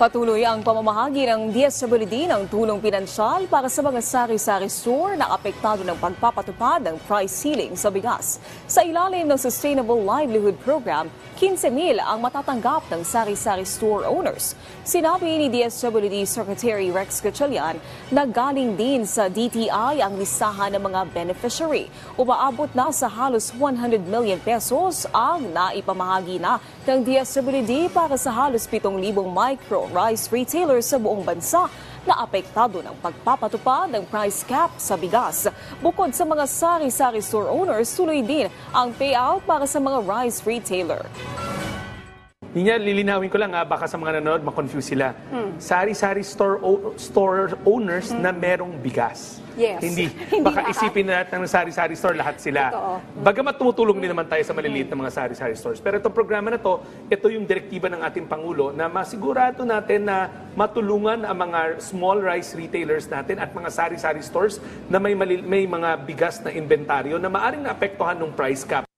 Patuloy ang pamamahagi ng DSWD ng tulong pinansyal para sa mga sari-sari store na apektado ng pagpapatupad ng price ceiling sa bigas. Sa ilalim ng Sustainable Livelihood Program, 15,000 ang matatanggap ng sari-sari store owners. Sinabi ni DSWD Secretary Rex Gatchalian na galing din sa DTI ang listahan ng mga beneficiary. Umaabot na sa halos 100 million pesos ang naipamahagi na ng DSWD para sa halos 7,000 micro-rice retailers sa buong bansa na apektado ng pagpapatupad ng price cap sa bigas. Bukod sa mga sari-sari store owners, tuloy din ang payout para sa mga rice retailer. Lilinawin ko lang, baka sa mga nanonood ma-confuse sila. Sari-sari store owners na merong bigas. Yes. Hindi. Hindi Baka lahat. isipin na natin ng sari-sari store, lahat sila. Totoo. Bagamat tumutulong din naman tayo sa maliliit na mga sari-sari stores. Pero itong programa na to, ito yung direktiba ng ating Pangulo na masigurado natin na matulungan ang mga small rice retailers natin at mga sari-sari stores na may mga bigas na inventaryo na maaring naapektuhan ng price cap.